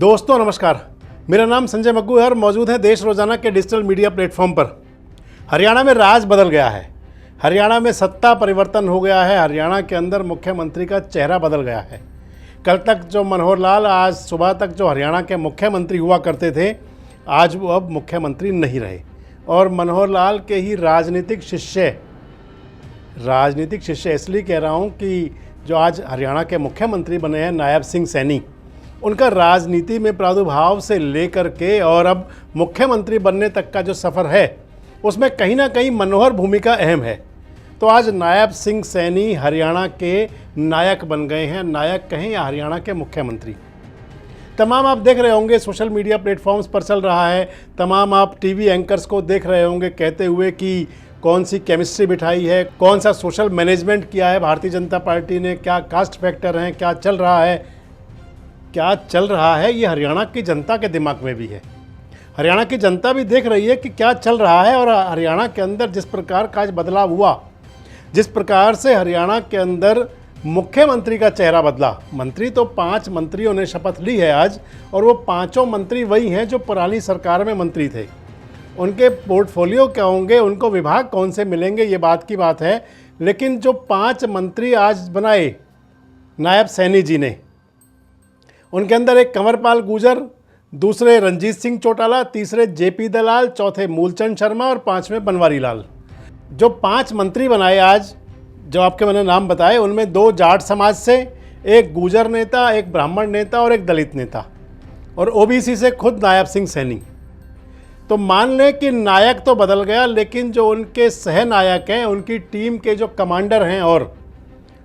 दोस्तों नमस्कार, मेरा नाम संजय मग्गू है और मौजूद है देश रोजाना के डिजिटल मीडिया प्लेटफॉर्म पर। हरियाणा में राज बदल गया है, हरियाणा में सत्ता परिवर्तन हो गया है, हरियाणा के अंदर मुख्यमंत्री का चेहरा बदल गया है। कल तक जो मनोहर लाल, आज सुबह तक जो हरियाणा के मुख्यमंत्री हुआ करते थे, आज वो अब मुख्यमंत्री नहीं रहे और मनोहर लाल के ही राजनीतिक शिष्य इसलिए कह रहा हूँ कि जो आज हरियाणा के मुख्यमंत्री बने हैं नायब सिंह सैनी, उनका राजनीति में प्रादुर्भाव से लेकर के और अब मुख्यमंत्री बनने तक का जो सफ़र है उसमें कहीं ना कहीं मनोहर भूमिका अहम है। तो आज नायब सिंह सैनी हरियाणा के नायक बन गए हैं, नायक कहें या हरियाणा के मुख्यमंत्री। तमाम आप देख रहे होंगे सोशल मीडिया प्लेटफॉर्म्स पर चल रहा है, तमाम आप टीवी एंकर्स को देख रहे होंगे कहते हुए कि कौन सी केमिस्ट्री बिठाई है, कौन सा सोशल मैनेजमेंट किया है भारतीय जनता पार्टी ने, क्या कास्ट फैक्टर हैं, क्या चल रहा है, ये हरियाणा की जनता के दिमाग में भी है। हरियाणा की जनता भी देख रही है कि क्या चल रहा है और हरियाणा के अंदर जिस प्रकार का आज बदलाव हुआ, जिस प्रकार से हरियाणा के अंदर मुख्यमंत्री का चेहरा बदला। मंत्री तो 5 मंत्रियों ने शपथ ली है आज, और वो 5 मंत्री वही हैं जो पुरानी सरकार में मंत्री थे। उनके पोर्टफोलियो क्या होंगे, उनको विभाग कौन से मिलेंगे, ये बात की बात है। लेकिन जो 5 मंत्री आज बनाए नायब सैनी जी ने, उनके अंदर एक कंवरपाल गुर्जर, दूसरे रंजीत सिंह चौटाला, तीसरे जेपी दलाल, चौथे मूलचंद शर्मा और 5वें बनवारी लाल। जो 5 मंत्री बनाए आज, जो आपके मैंने नाम बताए, उनमें 2 जाट समाज से, एक गुर्जर नेता, एक ब्राह्मण नेता और एक दलित नेता, और ओबीसी से खुद नायब सिंह सैनी। तो मान लें कि नायक तो बदल गया, लेकिन जो उनके सहनायक हैं, उनकी टीम के जो कमांडर हैं, और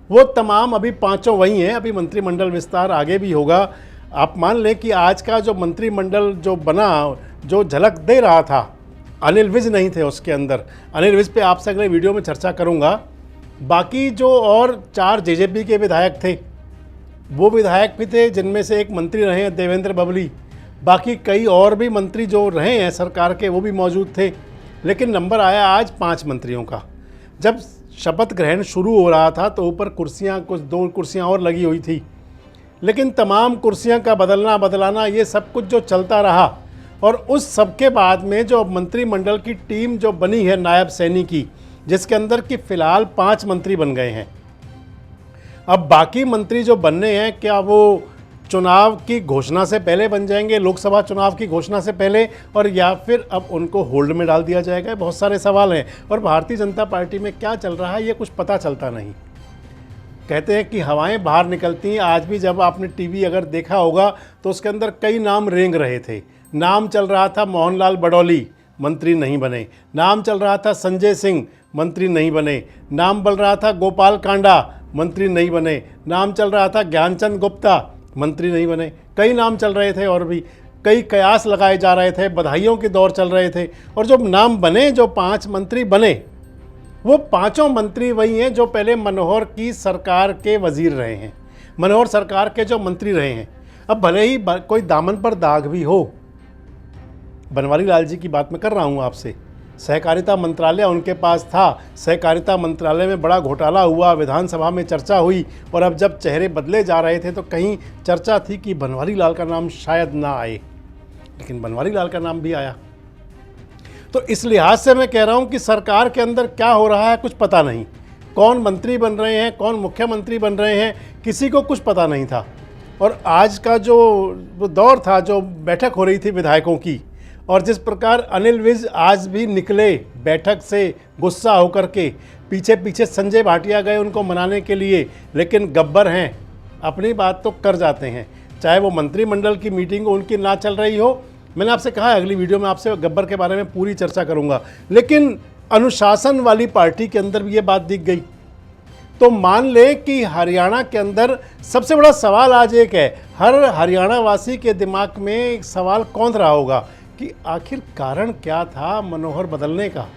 वो तमाम अभी 5 वही हैं। अभी मंत्रिमंडल विस्तार आगे भी होगा। आप मान लें कि आज का जो मंत्रिमंडल जो बना, जो झलक दे रहा था, अनिल विज नहीं थे उसके अंदर। अनिल विज पे आपसे अगले वीडियो में चर्चा करूंगा। बाकी जो और 4 जेजेपी के विधायक थे, वो विधायक भी थे, जिनमें से एक मंत्री रहे हैं देवेंद्र बबली। बाकी कई और भी मंत्री जो रहे हैं सरकार के, वो भी मौजूद थे। लेकिन नंबर आया आज 5 मंत्रियों का। जब शपथ ग्रहण शुरू हो रहा था तो ऊपर कुर्सियां, कुछ 2 कुर्सियां और लगी हुई थी, लेकिन तमाम कुर्सियां का बदलना बदलाना ये सब कुछ जो चलता रहा, और उस सब के बाद में जो मंत्रिमंडल की टीम जो बनी है नायब सैनी की, जिसके अंदर कि फ़िलहाल 5 मंत्री बन गए हैं। अब बाकी मंत्री जो बनने हैं, क्या वो चुनाव की घोषणा से पहले बन जाएंगे, लोकसभा चुनाव की घोषणा से पहले, और या फिर अब उनको होल्ड में डाल दिया जाएगा? बहुत सारे सवाल हैं। और भारतीय जनता पार्टी में क्या चल रहा है ये कुछ पता चलता नहीं। कहते हैं कि हवाएं बाहर निकलती हैं। आज भी जब आपने टीवी अगर देखा होगा तो उसके अंदर कई नाम रेंग रहे थे। नाम चल रहा था मोहनलाल बडौली, मंत्री नहीं बने। नाम चल रहा था संजय सिंह, मंत्री नहीं बने। नाम बल रहा था गोपाल कांडा, मंत्री नहीं बने। नाम चल रहा था ज्ञानचंद गुप्ता, मंत्री नहीं बने। कई नाम चल रहे थे और भी कई कयास लगाए जा रहे थे, बधाइयों के दौर चल रहे थे। और जो नाम बने, जो 5 मंत्री बने, वो 5 मंत्री वही हैं जो पहले मनोहर की सरकार के वजीर रहे हैं, मनोहर सरकार के जो मंत्री रहे हैं। अब भले ही कोई दामन पर दाग भी हो, बनवारी लाल जी की बात मैं कर रहा हूँ आपसे। सहकारिता मंत्रालय उनके पास था, सहकारिता मंत्रालय में बड़ा घोटाला हुआ, विधानसभा में चर्चा हुई, और अब जब चेहरे बदले जा रहे थे तो कहीं चर्चा थी कि बनवारी लाल का नाम शायद ना आए, लेकिन बनवारी लाल का नाम भी आया। तो इस लिहाज से मैं कह रहा हूं कि सरकार के अंदर क्या हो रहा है कुछ पता नहीं। कौन मंत्री बन रहे हैं, कौन मुख्यमंत्री बन रहे हैं, किसी को कुछ पता नहीं था। और आज का जो दौर था, जो बैठक हो रही थी विधायकों की, और जिस प्रकार अनिल विज आज भी निकले बैठक से गुस्सा होकर के, पीछे पीछे संजय भाटिया गए उनको मनाने के लिए, लेकिन गब्बर हैं, अपनी बात तो कर जाते हैं। चाहे वो मंत्रिमंडल की मीटिंग उनकी ना चल रही हो, मैंने आपसे कहा है अगली वीडियो में आपसे गब्बर के बारे में पूरी चर्चा करूंगा, लेकिन अनुशासन वाली पार्टी के अंदर भी ये बात दिख गई। तो मान ले कि हरियाणा के अंदर सबसे बड़ा सवाल आज एक है, हर हरियाणा वासी के दिमाग में एक सवाल कौन रहा होगा कि आखिर कारण क्या था मनोहर बदलने का,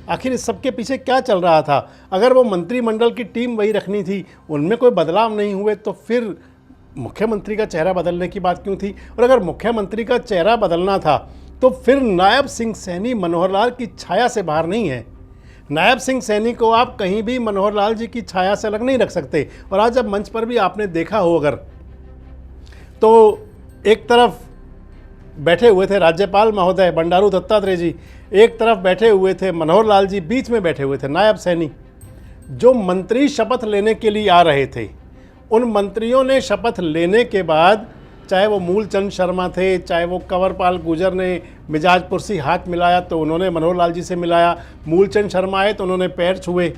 आखिर इस सब के पीछे क्या चल रहा था। अगर वो मंत्रिमंडल की टीम वही रखनी थी, उनमें कोई बदलाव नहीं हुए, तो फिर मुख्यमंत्री का चेहरा बदलने की बात क्यों थी? और अगर मुख्यमंत्री का चेहरा बदलना था तो फिर नायब सिंह सैनी मनोहर लाल की छाया से बाहर नहीं है। नायब सिंह सैनी को आप कहीं भी मनोहर लाल जी की छाया से अलग नहीं रख सकते। और आज जब मंच पर भी आपने देखा हो अगर, तो एक तरफ बैठे हुए थे राज्यपाल महोदय बंडारू दत्तात्रेय जी, एक तरफ बैठे हुए थे मनोहर लाल जी, बीच में बैठे हुए थे नायब सैनी। जो मंत्री शपथ लेने के लिए आ रहे थे, उन मंत्रियों ने शपथ लेने के बाद, चाहे वो मूलचंद शर्मा थे, चाहे वो कंवरपाल गुर्जर ने मिजाजपुर से हाथ मिलाया तो उन्होंने मनोहर लाल जी से मिलाया, मूलचंद शर्मा आए तो उन्होंने पैर छुए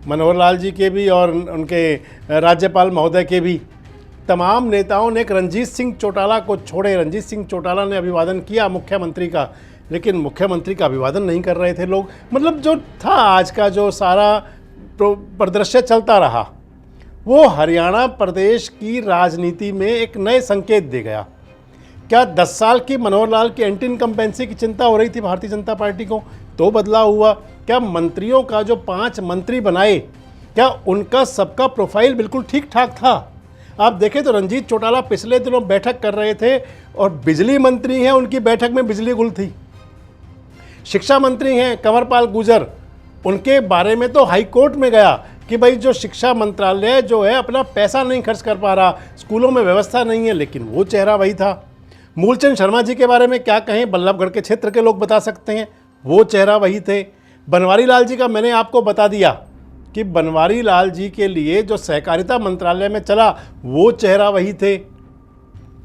मनोहर लाल जी के भी और उनके राज्यपाल महोदय के भी। तमाम नेताओं ने एक रंजीत सिंह चौटाला को छोड़े, रंजीत सिंह चौटाला ने अभिवादन किया मुख्यमंत्री का, लेकिन मुख्यमंत्री का अभिवादन नहीं कर रहे थे लोग। मतलब जो था आज का जो सारा परिदृश्य चलता रहा, वो हरियाणा प्रदेश की राजनीति में एक नए संकेत दे गया। क्या 10 साल की मनोहर लाल की एंटी इनकम्बेंसी की चिंता हो रही थी भारतीय जनता पार्टी को, तो बदलाव हुआ? क्या मंत्रियों का जो 5 मंत्री बनाए, क्या उनका सबका प्रोफाइल बिल्कुल ठीक ठाक था? आप देखें तो रंजीत चौटाला पिछले दिनों बैठक कर रहे थे और बिजली मंत्री हैं, उनकी बैठक में बिजली गुल थी। शिक्षा मंत्री हैं कंवरपाल गुर्जर, उनके बारे में तो हाई कोर्ट में गया कि भाई जो शिक्षा मंत्रालय जो है अपना पैसा नहीं खर्च कर पा रहा, स्कूलों में व्यवस्था नहीं है, लेकिन वो चेहरा वही था। मूलचंद शर्मा जी के बारे में क्या कहें, बल्लभगढ़ के क्षेत्र के लोग बता सकते हैं, वो चेहरा वही थे। बनवारी लाल जी का मैंने आपको बता दिया कि बनवारी लाल जी के लिए जो सहकारिता मंत्रालय में चला, वो चेहरा वही थे।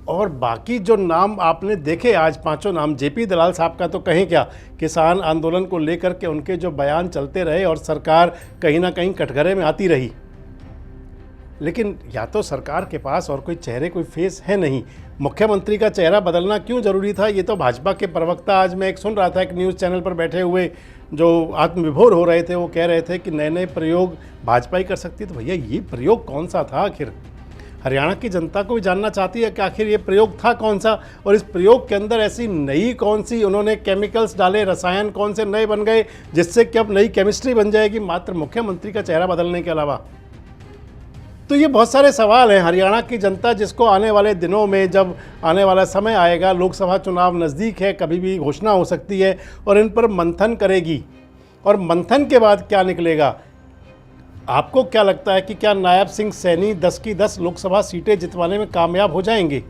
और बाकी जो नाम आपने देखे आज 5 नाम, जेपी दलाल साहब का तो कहें क्या, किसान आंदोलन को लेकर के उनके जो बयान चलते रहे और सरकार कहीं ना कहीं कटघरे में आती रही, लेकिन या तो सरकार के पास और कोई चेहरे, कोई फेस है नहीं। मुख्यमंत्री का चेहरा बदलना क्यों ज़रूरी था, ये तो भाजपा के प्रवक्ता, आज मैं एक सुन रहा था एक न्यूज़ चैनल पर बैठे हुए जो आत्मविभोर हो रहे थे, वो कह रहे थे कि नए नए प्रयोग भाजपा ही कर सकती। तो भैया ये प्रयोग कौन सा था आखिर? हरियाणा की जनता को भी जानना चाहती है कि आखिर ये प्रयोग था कौन सा, और इस प्रयोग के अंदर ऐसी नई कौन सी उन्होंने केमिकल्स डाले, रसायन कौन से नए बन गए जिससे कि अब नई केमिस्ट्री बन जाएगी मात्र मुख्यमंत्री का चेहरा बदलने के अलावा। तो ये बहुत सारे सवाल हैं। हरियाणा की जनता जिसको आने वाले दिनों में, जब आने वाला समय आएगा, लोकसभा चुनाव नज़दीक है, कभी भी घोषणा हो सकती है, और इन पर मंथन करेगी। और मंथन के बाद क्या निकलेगा? आपको क्या लगता है कि क्या नायब सिंह सैनी 10 की 10 लोकसभा सीटें जितवाने में कामयाब हो जाएंगे?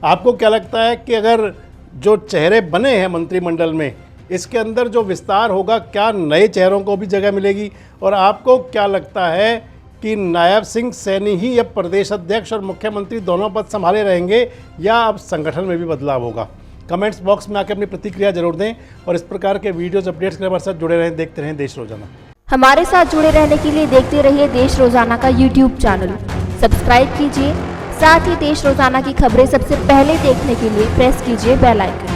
आपको क्या लगता है कि अगर जो चेहरे बने हैं मंत्रिमंडल में, इसके अंदर जो विस्तार होगा, क्या नए चेहरों को भी जगह मिलेगी? और आपको क्या लगता है कि नायब सिंह सैनी ही अब प्रदेश अध्यक्ष और मुख्यमंत्री दोनों पद संभाले रहेंगे, या अब संगठन में भी बदलाव होगा? कमेंट्स बॉक्स में आकर अपनी प्रतिक्रिया जरूर दें, और इस प्रकार के वीडियोज़ अपडेट्स के लिए हमारे साथ जुड़े रहें, देखते रहें देश रोजाना। हमारे साथ जुड़े रहने के लिए देखते रहिए देश रोजाना का YouTube चैनल, सब्सक्राइब कीजिए। साथ ही देश रोजाना की खबरें सबसे पहले देखने के लिए प्रेस कीजिए बेल आइकन।